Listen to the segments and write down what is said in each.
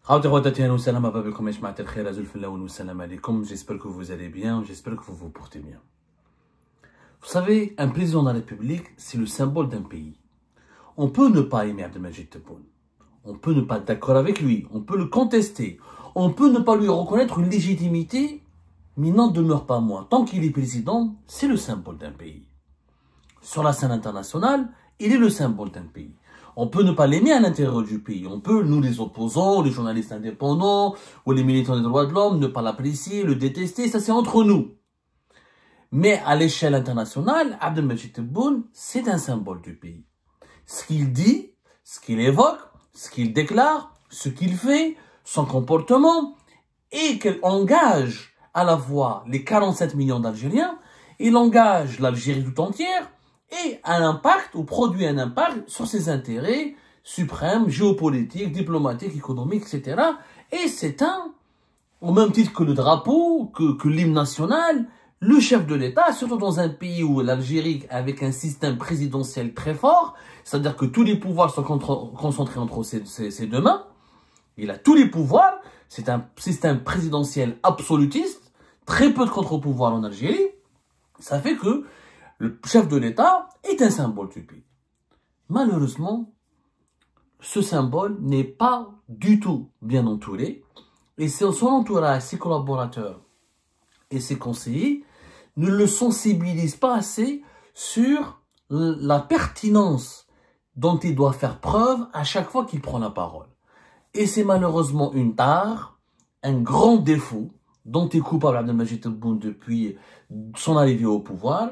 J'espère que vous allez bien, j'espère que vous vous portez bien. Vous savez, un président de la République, c'est le symbole d'un pays. On peut ne pas aimer Abdelmadjid Tebboune. On peut ne pas être d'accord avec lui. On peut le contester. On peut ne pas lui reconnaître une légitimité, mais n'en demeure pas moins. Tant qu'il est président, c'est le symbole d'un pays. Sur la scène internationale, il est le symbole d'un pays. On peut ne pas l'aimer à l'intérieur du pays. On peut, nous les opposants, les journalistes indépendants ou les militants des droits de l'homme, ne pas l'apprécier, le détester. Ça, c'est entre nous. Mais à l'échelle internationale, Abdelmadjid Tebboune, c'est un symbole du pays. Ce qu'il dit, ce qu'il évoque, ce qu'il déclare, ce qu'il fait, son comportement, et qu'il engage à la fois les 47 millions d'Algériens, il engage l'Algérie tout entière, et un impact, ou produit un impact sur ses intérêts suprêmes, géopolitiques, diplomatiques, économiques, etc. Et c'est au même titre que le drapeau, que l'hymne national, le chef de l'État, surtout dans un pays où l'Algérie, avec un système présidentiel très fort, c'est-à-dire que tous les pouvoirs sont concentrés entre ses deux mains, il a tous les pouvoirs, c'est un système présidentiel absolutiste, très peu de contre-pouvoirs en Algérie, ça fait que le chef de l'État est un symbole du pays. Malheureusement, ce symbole n'est pas du tout bien entouré, et son entourage, ses collaborateurs et ses conseillers ne le sensibilisent pas assez sur la pertinence dont il doit faire preuve à chaque fois qu'il prend la parole. Et c'est malheureusement une tare, un grand défaut dont est coupable Abdelmadjid Tebboune depuis son arrivée au pouvoir.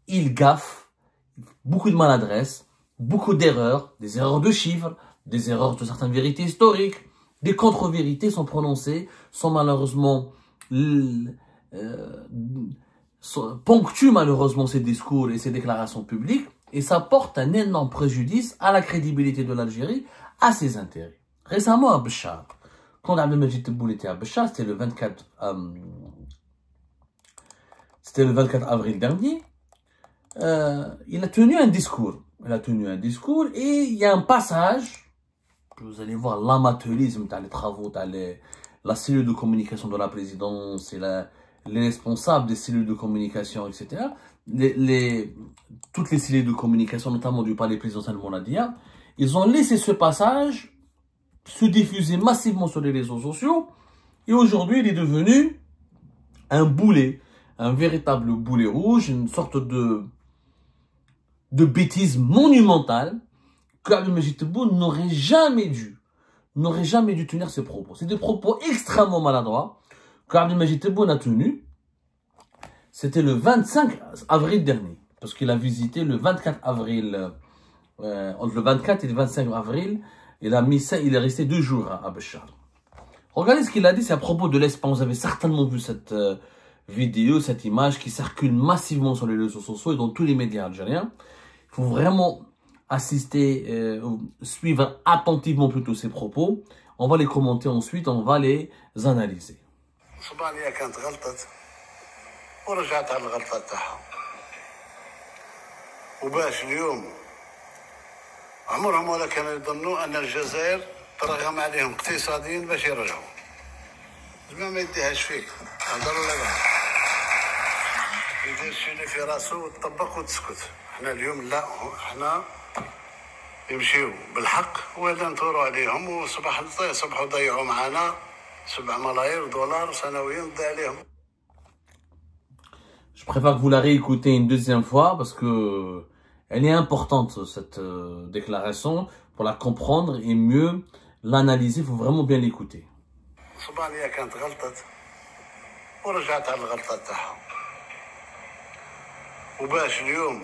Il gaffe, beaucoup de maladresse, beaucoup d'erreurs, des erreurs de chiffres, des erreurs de certaines vérités historiques, des contre-vérités sont prononcées, sont malheureusement ponctuent malheureusement ses discours et ses déclarations publiques, et ça porte un énorme préjudice à la crédibilité de l'Algérie, à ses intérêts. Récemment à Béchar, quand Abdelmadjid Tebboune était à Béchar, c'était le 24 avril dernier, il a tenu un discours. Et il y a un passage, vous allez voir l'amateurisme dans les travaux, dans la cellule de communication de la présidence et les responsables des cellules de communication, etc. Toutes les cellules de communication, notamment du palais présidentiel Monadia, ils ont laissé ce passage se diffuser massivement sur les réseaux sociaux. Et aujourd'hui, il est devenu un boulet, un véritable boulet rouge, une sorte de bêtise monumentale que Abdelmadjid Tebboune n'aurait jamais dû tenir ces propos. C'est des propos extrêmement maladroits que Abdelmadjid Tebboune a tenus. C'était le 25 avril dernier, parce qu'il a visité le 24 avril, entre le 24 et le 25 avril, il est resté 2 jours à Béchar. Regardez ce qu'il a dit, c'est à propos de l'Espagne. Vous avez certainement vu cette vidéo, cette image qui circule massivement sur les réseaux sociaux et dans tous les médias algériens. Il faut vraiment assister, suivre attentivement plutôt ces propos. On va les commenter ensuite, on va les analyser. ورجعت على الغلطة تاعها وباش اليوم عمرهم ولا كانوا يظنوا أن الجزائر ترغم عليهم اقتصاديا باش يرجعوا زعما ما يديهاش فيك هضر ولا لا يدير شي اللي في راسو وتطبق وتسكت حنا اليوم لا حنا يمشيو بالحق ولا نثوروا عليهم وصبحوا ضيعوا معنا 7 ملايير دولار سنويا ضيع عليهم. Je préfère que vous la réécoutez une deuxième fois parce que elle est importante, cette déclaration, pour la comprendre et mieux l'analyser. Il faut vraiment bien l'écouter. صبانية كانت غلطت ورجعت على الغلطة تاعها وباش اليوم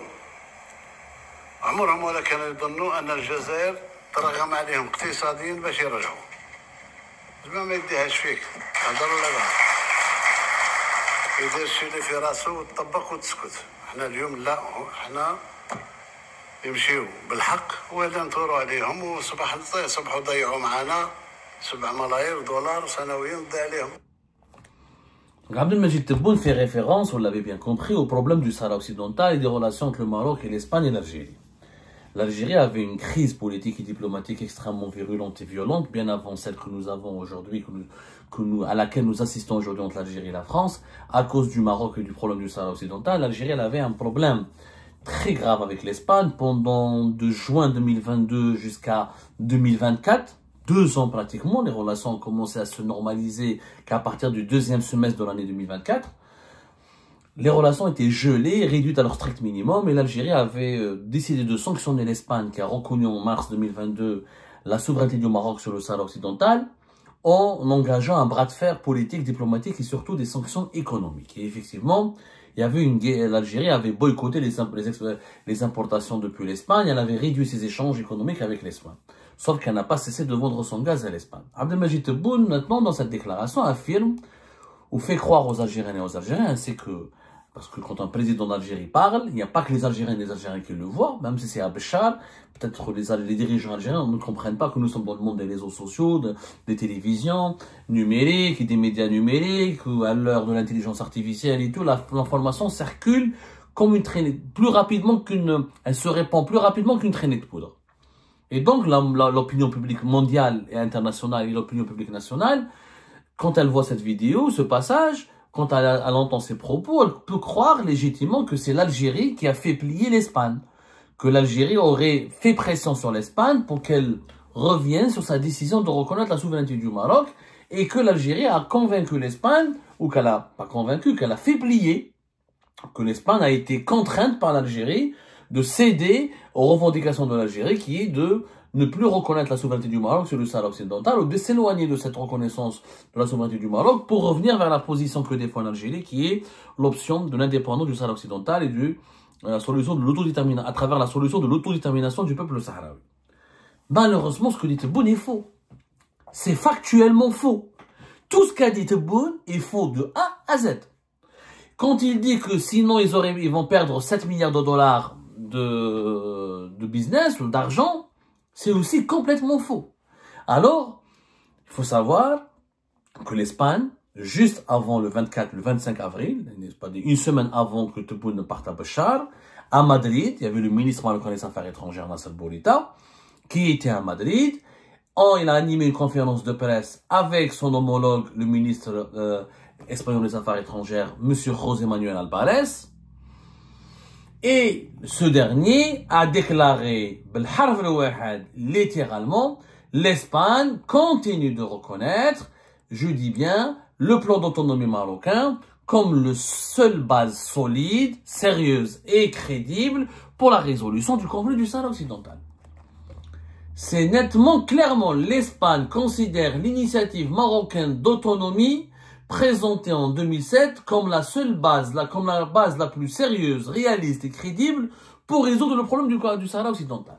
عمرهم ولا كانوا يظنوا أن الجزائر ترغم عليهم اقتصاديا باش يرجعوا زعما ما يديهاش فيك هضر ولا لا يدير شي اللي في راسو وتطبق وتسكت حنا اليوم لا حنا يمشيو بالحق ولا نثوروا عليهم وصبحوا ضيعوا معنا 7 ملايير دولار سنويا ضيع عليهم. Abdelmadjid Tebboune fait référence, vous l'avez bien compris, au problème du Sahara occidental et des relations entre le Maroc et l'Espagne et l'Algérie. l'Algérie avait une crise politique et diplomatique extrêmement virulente et violente, bien avant celle que nous avons aujourd'hui, à laquelle nous assistons aujourd'hui entre l'Algérie et la France, à cause du Maroc et du problème du Sahara occidental. L'Algérie, elle avait un problème très grave avec l'Espagne pendant de juin 2022 jusqu'à 2024. 2 ans pratiquement, les relations ont commencé à se normaliser qu'à partir du deuxième semestre de l'année 2024. Les relations étaient gelées, réduites à leur strict minimum, et l'Algérie avait décidé de sanctionner l'Espagne, qui a reconnu en mars 2022 la souveraineté du Maroc sur le Sahara occidental, en engageant un bras de fer politique, diplomatique et surtout des sanctions économiques. Et effectivement, l'Algérie avait boycotté les importations depuis l'Espagne, elle avait réduit ses échanges économiques avec l'Espagne. Sauf qu'elle n'a pas cessé de vendre son gaz à l'Espagne. Abdelmajid Tebboune, maintenant, dans cette déclaration, affirme ou fait croire aux Algériens et aux Algériens, c'est que, parce que quand un président d'Algérie parle, il n'y a pas que les Algériens et les Algériens qui le voient, même si c'est à Béchar, peut-être les dirigeants algériens ne comprennent pas que nous sommes dans le monde des réseaux sociaux, des télévisions numériques et des médias numériques, où à l'heure de l'intelligence artificielle et tout, l'information circule comme une traînée, elle se répand plus rapidement qu'une traînée de poudre. Et donc, l'opinion publique mondiale et internationale et l'opinion publique nationale, quand elle voit cette vidéo, ce passage, quand elle entend ses propos, elle peut croire légitimement que c'est l'Algérie qui a fait plier l'Espagne. Que l'Algérie aurait fait pression sur l'Espagne pour qu'elle revienne sur sa décision de reconnaître la souveraineté du Maroc et que l'Algérie a convaincu l'Espagne, ou qu'elle a pas convaincu, qu'elle a fait plier, que l'Espagne a été contrainte par l'Algérie de céder aux revendications de l'Algérie qui est de ne plus reconnaître la souveraineté du Maroc sur le Sahara occidental ou de s'éloigner de cette reconnaissance de la souveraineté du Maroc pour revenir vers la position que défend l'Algérie qui est l'option de l'indépendance du Sahara occidental et de la solution de l'autodétermination, à travers la solution de l'autodétermination du peuple sahraoui. Malheureusement, ce que dit Tebboune est faux. C'est factuellement faux. Tout ce qu'a dit Tebboune est faux de A à Z. Quand il dit que sinon ils vont perdre 7 milliards de dollars de business ou d'argent, c'est aussi complètement faux. Alors, il faut savoir que l'Espagne, juste avant le 25 avril, une semaine avant que Tebboune ne parte à Béchar, à Madrid, il y avait le ministre marocain des Affaires étrangères, Nasser Bourita, qui était à Madrid. Il a animé une conférence de presse avec son homologue, le ministre espagnol des Affaires étrangères, M. José Manuel Albares. Et ce dernier a déclaré, littéralement, l'Espagne continue de reconnaître, je dis bien, le plan d'autonomie marocain comme le seule base solide, sérieuse et crédible pour la résolution du conflit du Sahara occidental. C'est nettement, clairement, l'Espagne considère l'initiative marocaine d'autonomie présentée en 2007 comme la seule base, comme la base la plus sérieuse, réaliste et crédible pour résoudre le problème du Sahara occidental.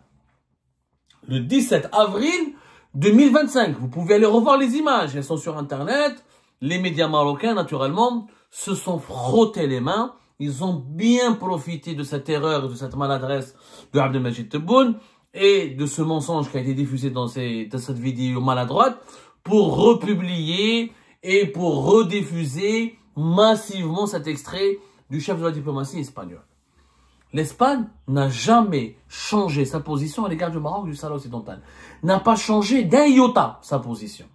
Le 17 avril 2025, vous pouvez aller revoir les images, elles sont sur Internet. Les médias marocains, naturellement, se sont frottés les mains. Ils ont bien profité de cette erreur, de cette maladresse de Abdelmajid Tebboune et de ce mensonge qui a été diffusé dans cette vidéo maladroite pour republier et pour rediffuser massivement cet extrait du chef de la diplomatie espagnole. L'Espagne n'a jamais changé sa position à l'égard du Maroc du Sahara occidental. N'a pas changé d'un iota sa position.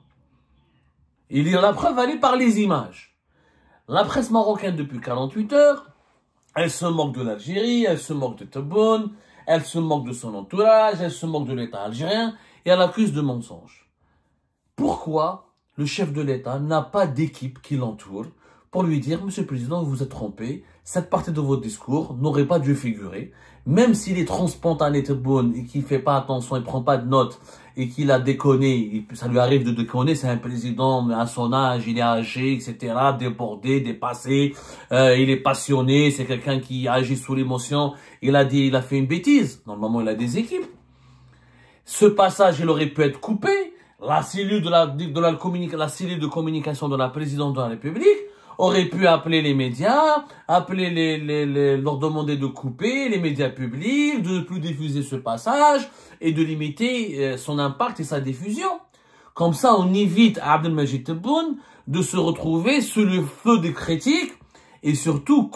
Il y a la preuve, elle est par les images. La presse marocaine, depuis 48 heures, elle se moque de l'Algérie, elle se moque de Tebboune, elle se moque de son entourage, elle se moque de l'État algérien et elle accuse de mensonges. Pourquoi le chef de l'État n'a pas d'équipe qui l'entoure pour lui dire « Monsieur le Président, vous vous êtes trompé, cette partie de votre discours n'aurait pas dû figurer, même s'il est trop spontané Tebboune et qu'il ne fait pas attention, il ne prend pas de notes et qu'il a déconné, ça lui arrive de déconner, c'est un président à son âge, il est âgé, etc., débordé, dépassé, il est passionné, c'est quelqu'un qui agit sous l'émotion, il a fait une bêtise, normalement il a des équipes. Ce passage, il aurait pu être coupé, la cellule de communication de la présidente de la République aurait pu appeler les médias, leur demander de couper les médias publics, de ne plus diffuser ce passage et de limiter son impact et sa diffusion. Comme ça, on évite à Abdelmajid Tebboune de se retrouver sous le feu des critiques et surtout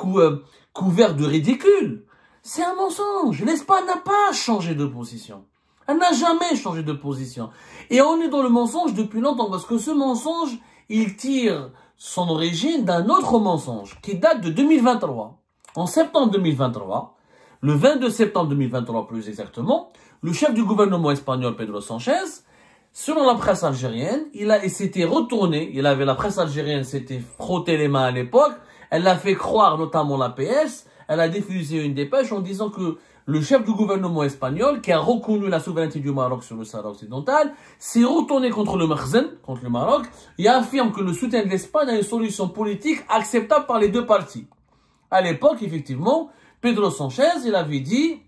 couvert de ridicule. C'est un mensonge. L'Espagne n'a pas changé de position. Elle n'a jamais changé de position. Et on est dans le mensonge depuis longtemps parce que ce mensonge, il tire son origine d'un autre mensonge qui date de 2023. En septembre 2023, le 22 septembre 2023 plus exactement, le chef du gouvernement espagnol Pedro Sánchez, selon la presse algérienne, il s'était retourné, la presse algérienne s'était frotté les mains à l'époque, elle l'a fait croire notamment la PS, elle a diffusé une dépêche en disant que le chef du gouvernement espagnol, qui a reconnu la souveraineté du Maroc sur le Sahara occidental, s'est retourné contre le Makhzen, contre le Maroc, et affirme que le soutien de l'Espagne a une solution politique acceptable par les deux parties. À l'époque, effectivement, Pedro Sánchez, il avait dit,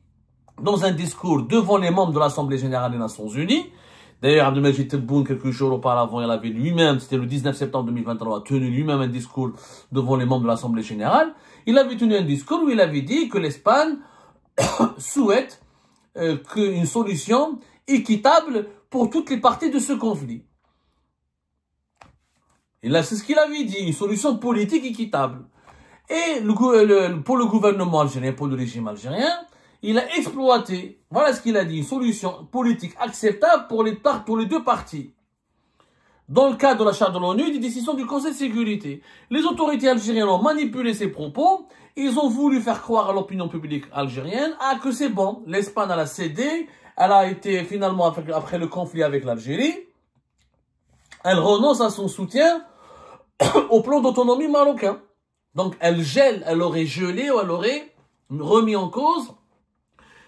dans un discours devant les membres de l'Assemblée Générale des Nations Unies, d'ailleurs, Abdelmajid Tebboune, quelques jours auparavant, il avait lui-même, c'était le 19 septembre 2023, tenu lui-même un discours devant les membres de l'Assemblée Générale. Il avait tenu un discours où il avait dit que l'Espagne souhaite une solution équitable pour toutes les parties de ce conflit. Et là, c'est ce qu'il avait dit, une solution politique équitable. Et pour le gouvernement algérien, pour le régime algérien, il a exploité, voilà ce qu'il a dit, une solution politique acceptable pour les deux parties. Dans le cadre de la charte de l'ONU, des décisions du Conseil de sécurité. Les autorités algériennes ont manipulé ces propos. Ils ont voulu faire croire à l'opinion publique algérienne que c'est bon. L'Espagne, elle a cédé. Elle a été finalement, après le conflit avec l'Algérie, elle renonce à son soutien au plan d'autonomie marocain. Donc, elle aurait gelé ou elle aurait remis en cause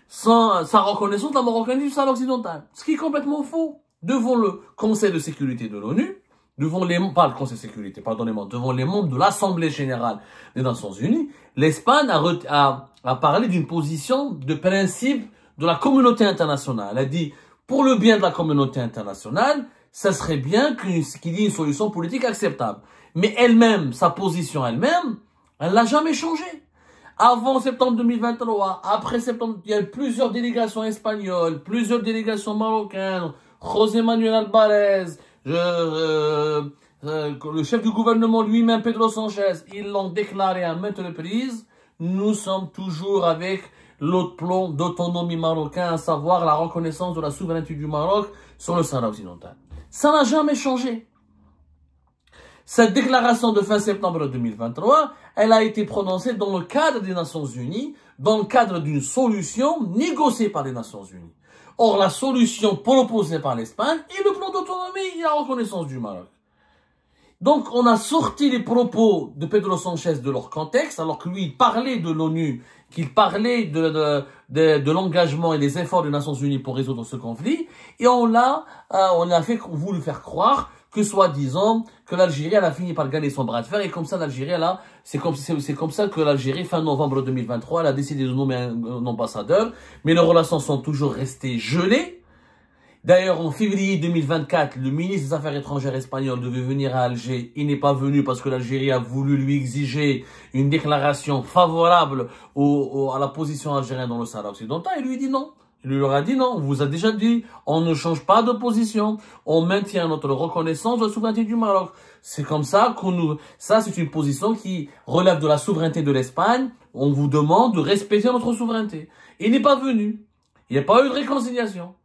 sa reconnaissance de la marocanité du Sahara occidental. Ce qui est complètement faux. Devant le Conseil de sécurité de l'ONU, devant les membres de l'Assemblée Générale des Nations Unies, l'Espagne a parlé d'une position de principe de la communauté internationale. Elle a dit, pour le bien de la communauté internationale, ça serait bien qu'il y ait une solution politique acceptable. Mais elle-même, sa position elle-même, elle l'a jamais changée. Avant septembre 2023, après septembre, il y a eu plusieurs délégations espagnoles, plusieurs délégations marocaines, José Manuel Alvarez, le chef du gouvernement lui-même, Pedro Sánchez, ils l'ont déclaré à maintes reprises. Nous sommes toujours avec l'autre plan d'autonomie marocain, à savoir la reconnaissance de la souveraineté du Maroc sur le Sahara occidental. Ça n'a jamais changé. Cette déclaration de fin septembre 2023, elle a été prononcée dans le cadre des Nations Unies, dans le cadre d'une solution négociée par les Nations Unies. Or, la solution proposée par l'Espagne est le plan d'autonomie et la reconnaissance du Maroc. Donc, on a sorti les propos de Pedro Sánchez de leur contexte, alors que lui, il parlait de l'ONU, qu'il parlait de l'engagement et des efforts des Nations Unies pour résoudre ce conflit, et on a voulu faire croire que soi-disant, que l'Algérie, elle a fini par gagner son bras de fer, et comme ça, l'Algérie, c'est comme ça que l'Algérie, fin novembre 2023, elle a décidé de nommer un ambassadeur, mais les relations sont toujours restées gelées. D'ailleurs, en février 2024, le ministre des Affaires étrangères espagnol devait venir à Alger. Il n'est pas venu parce que l'Algérie a voulu lui exiger une déclaration favorable à la position algérienne dans le Sahara occidental. Il lui dit non. Il lui aura dit non, on vous a déjà dit, on ne change pas de position, on maintient notre reconnaissance de la souveraineté du Maroc. C'est comme ça ça c'est une position qui relève de la souveraineté de l'Espagne, on vous demande de respecter notre souveraineté. Il n'est pas venu, il n'y a pas eu de réconciliation.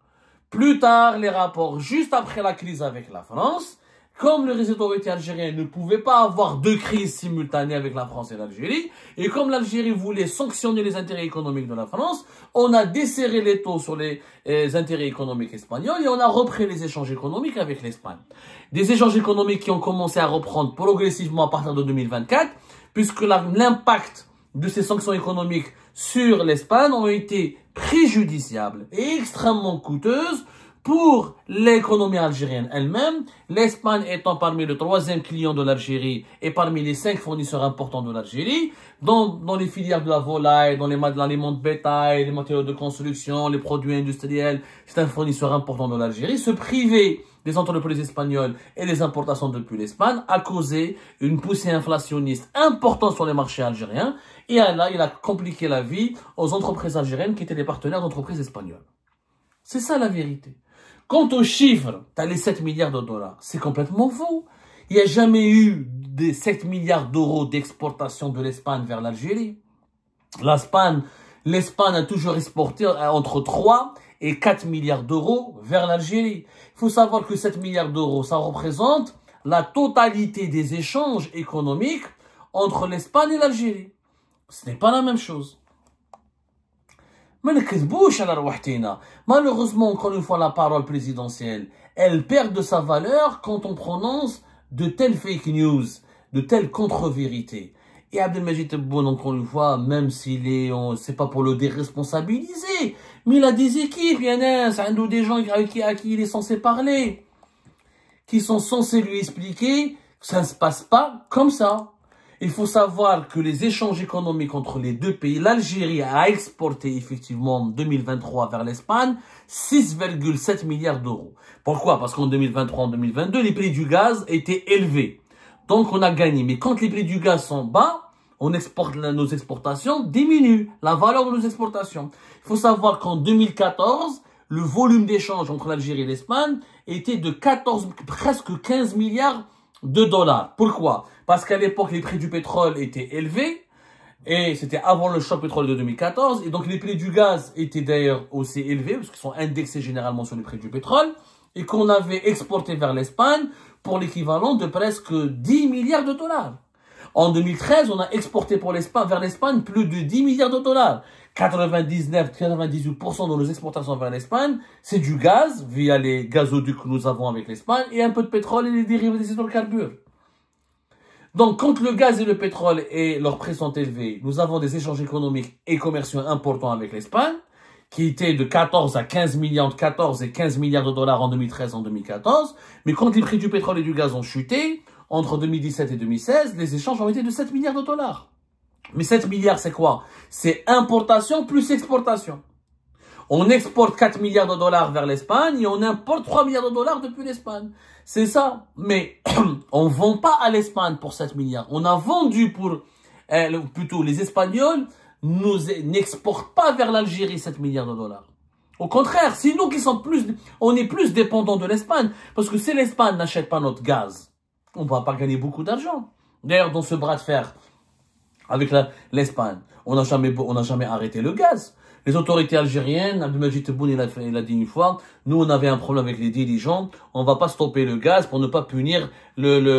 Plus tard, les rapports, juste après la crise avec la France, comme les autorités algériennes ne pouvaient pas avoir deux crises simultanées avec la France et l'Algérie, et comme l'Algérie voulait sanctionner les intérêts économiques de la France, on a desserré les taux sur les intérêts économiques espagnols et on a repris les échanges économiques avec l'Espagne. Des échanges économiques qui ont commencé à reprendre progressivement à partir de 2024, puisque l'impact de ces sanctions économiques sur l'Espagne ont été préjudiciables et extrêmement coûteuses pour l'économie algérienne elle-même, l'Espagne étant parmi le 3e client de l'Algérie et parmi les 5 fournisseurs importants de l'Algérie, dans les filières de la volaille, dans l'aliments de bétail, les matériaux de construction, les produits industriels, c'est un fournisseur important de l'Algérie. Se priver des entreprises espagnoles et des importations depuis l'Espagne a causé une poussée inflationniste importante sur les marchés algériens et là, il a compliqué la vie aux entreprises algériennes qui étaient les partenaires d'entreprises espagnoles. C'est ça la vérité. Quant aux chiffres, tu as les 7 milliards de dollars. C'est complètement faux. Il n'y a jamais eu des 7 milliards d'euros d'exportation de l'Espagne vers l'Algérie. L'Espagne a toujours exporté entre 3 et 4 milliards d'euros vers l'Algérie. Il faut savoir que 7 milliards d'euros, ça représente la totalité des échanges économiques entre l'Espagne et l'Algérie. Ce n'est pas la même chose. Malheureusement, encore une fois, la parole présidentielle, elle perd de sa valeur quand on prononce de telles fake news, de telles contre-vérités. Et Abdelmajid Tebboune, encore une fois, même s'il est, c'est pas pour le déresponsabiliser, mais il a des équipes, il y en a, c'est un des gens à qui il est censé parler, qui sont censés lui expliquer que ça ne se passe pas comme ça. Il faut savoir que les échanges économiques entre les deux pays, l'Algérie a exporté effectivement en 2023 vers l'Espagne 6,7 milliards d'euros. Pourquoi? Parce qu'en 2023, en 2022, les prix du gaz étaient élevés. Donc on a gagné. Mais quand les prix du gaz sont bas, nos exportations diminuent, la valeur de nos exportations. Il faut savoir qu'en 2014, le volume d'échange entre l'Algérie et l'Espagne était de presque 15 milliards de dollars. Pourquoi? Parce qu'à l'époque, les prix du pétrole étaient élevés, et c'était avant le choc pétrolier de 2014, et donc les prix du gaz étaient d'ailleurs aussi élevés, parce qu'ils sont indexés généralement sur les prix du pétrole, et qu'on avait exporté vers l'Espagne pour l'équivalent de presque 10 milliards de dollars. En 2013, on a exporté vers l'Espagne plus de 10 milliards de dollars. 99-98% de nos exportations vers l'Espagne, c'est du gaz, via les gazoducs que nous avons avec l'Espagne, et un peu de pétrole et les dérivés des hydrocarbures. Donc, quand le gaz et le pétrole et leurs prix sont élevés, nous avons des échanges économiques et commerciaux importants avec l'Espagne, qui étaient de 14 et 15 milliards de dollars en 2013 en 2014. Mais quand les prix du pétrole et du gaz ont chuté, entre 2017 et 2016, les échanges ont été de 7 milliards de dollars. Mais 7 milliards, c'est quoi? C'est importation plus exportation. On exporte 4 milliards de dollars vers l'Espagne et on importe 3 milliards de dollars depuis l'Espagne. C'est ça. Mais on ne vend pas à l'Espagne pour 7 milliards. On a vendu plutôt les Espagnols n'exportent pas vers l'Algérie 7 milliards de dollars. Au contraire, c'est nous qui sommes on est plus dépendants de l'Espagne. Parce que si l'Espagne n'achète pas notre gaz, on ne va pas gagner beaucoup d'argent. D'ailleurs, dans ce bras de fer avec l'Espagne, on n'a jamais arrêté le gaz. Les autorités algériennes, Abdelmajid Tebboune, il a dit une fois, nous on avait un problème avec les dirigeants, on va pas stopper le gaz pour ne pas punir la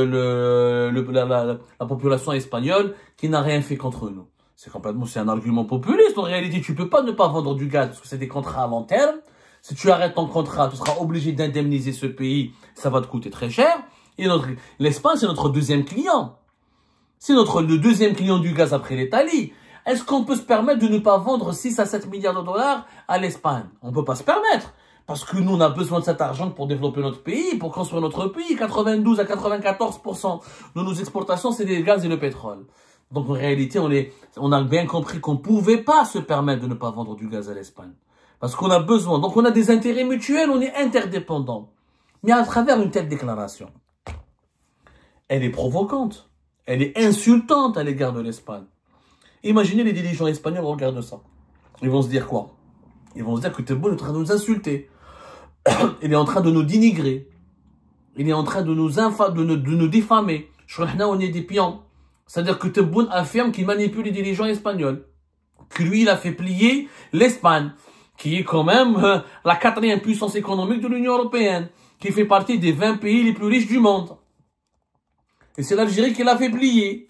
population espagnole qui n'a rien fait contre nous. C'est un argument populiste. En réalité, tu peux pas ne pas vendre du gaz parce que c'est des contrats à long terme. Si tu arrêtes ton contrat, tu seras obligé d'indemniser ce pays, ça va te coûter très cher. Et l'Espagne, c'est notre deuxième client. C'est le deuxième client du gaz après l'Italie. Est-ce qu'on peut se permettre de ne pas vendre 6 à 7 milliards de dollars à l'Espagne? On ne peut pas se permettre. Parce que nous, on a besoin de cet argent pour développer notre pays, pour construire notre pays. 92 à 94% de nos exportations, c'est des gaz et le pétrole. Donc en réalité, on a bien compris qu'on ne pouvait pas se permettre de ne pas vendre du gaz à l'Espagne. Parce qu'on a besoin. Donc on a des intérêts mutuels, on est interdépendants. Mais à travers une telle déclaration, elle est provocante. Elle est insultante à l'égard de l'Espagne. Imaginez les dirigeants espagnols regardent ça. Ils vont se dire quoi? Ils vont se dire que Tebboune est en train de nous insulter. Il est en train de nous dénigrer. Il est en train de nous diffamer. On est des pions. C'est-à-dire que Tebboune affirme qu'il manipule les dirigeants espagnols. Que lui, il a fait plier l'Espagne, qui est quand même la 4e puissance économique de l'Union européenne, qui fait partie des 20 pays les plus riches du monde. Et c'est l'Algérie qui l'a fait plier.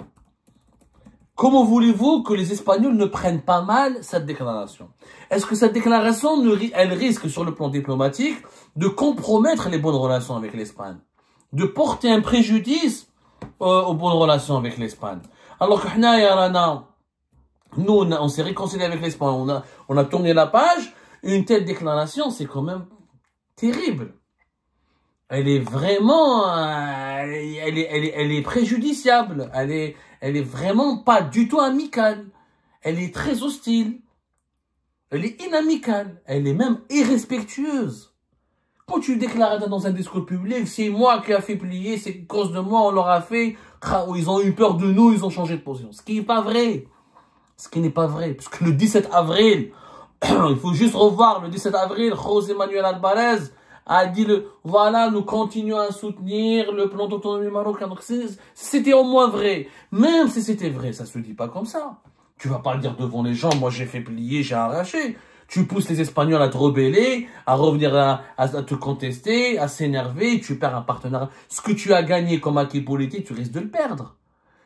Comment voulez-vous que les Espagnols ne prennent pas mal cette déclaration? Est-ce que cette déclaration, elle risque sur le plan diplomatique de compromettre les bonnes relations avec l'Espagne? De porter un préjudice aux bonnes relations avec l'Espagne? Alors que nous, on s'est réconcilié avec l'Espagne, on a tourné la page. Une telle déclaration, c'est quand même terrible. Elle est vraiment, elle est préjudiciable. Elle est vraiment pas du tout amicale. Elle est très hostile. Elle est inamicale. Elle est même irrespectueuse. Quand tu déclares dans un discours public, c'est moi qui a fait plier, c'est à cause de moi, on leur a fait, ils ont eu peur de nous, ils ont changé de position. Ce qui n'est pas vrai. Ce qui n'est pas vrai. Parce que le 17 avril, il faut juste revoir le 17 avril, José Manuel Alvarez a dit voilà, nous continuons à soutenir le plan d'autonomie marocain. Donc c'était au moins vrai. Même si c'était vrai, ça se dit pas comme ça. Tu vas pas le dire devant les gens, moi j'ai fait plier, j'ai arraché. Tu pousses les Espagnols à te rebeller, à revenir à te contester, à s'énerver, tu perds un partenariat. Ce que tu as gagné comme acquis politique, tu risques de le perdre.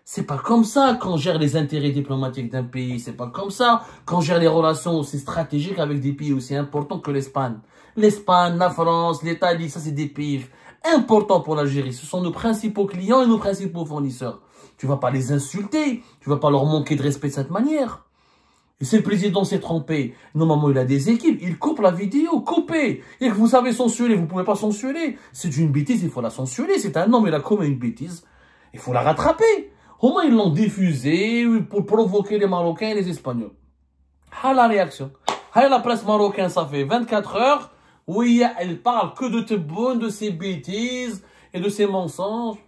C'est pas comme ça qu'on gère les intérêts diplomatiques d'un pays. C'est pas comme ça qu'on gère les relations aussi stratégiques avec des pays aussi importants que l'Espagne. L'Espagne, la France, l'Italie, ça c'est des pays importants pour l'Algérie. Ce sont nos principaux clients et nos principaux fournisseurs. Tu vas pas les insulter. Tu vas pas leur manquer de respect de cette manière. Et si le président s'est trompé, normalement il a des équipes, il coupe la vidéo, coupez. Et que vous savez censurer, vous pouvez pas censurer. C'est une bêtise, il faut la censurer. C'est un homme, il a commis une bêtise. Il faut la rattraper. Au moins, ils l'ont diffusé pour provoquer les Marocains et les Espagnols. Ah, la réaction. Ah, la presse marocaine, ça fait 24 heures. Oui, elle parle que de Tebboune, de ses bêtises et de ses mensonges.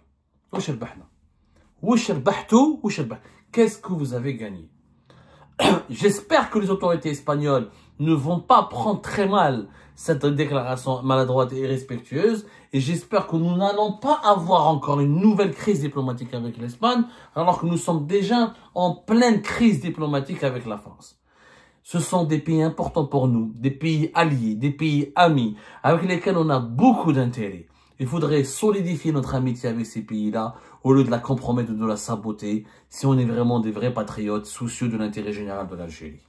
Qu'est-ce que vous avez gagné? J'espère que les autorités espagnoles ne vont pas prendre très mal cette déclaration maladroite et irrespectueuse. Et j'espère que nous n'allons pas avoir encore une nouvelle crise diplomatique avec l'Espagne, alors que nous sommes déjà en pleine crise diplomatique avec la France. Ce sont des pays importants pour nous, des pays alliés, des pays amis, avec lesquels on a beaucoup d'intérêts. Il faudrait solidifier notre amitié avec ces pays-là, au lieu de la compromettre ou de la saboter, si on est vraiment des vrais patriotes soucieux de l'intérêt général de l'Algérie.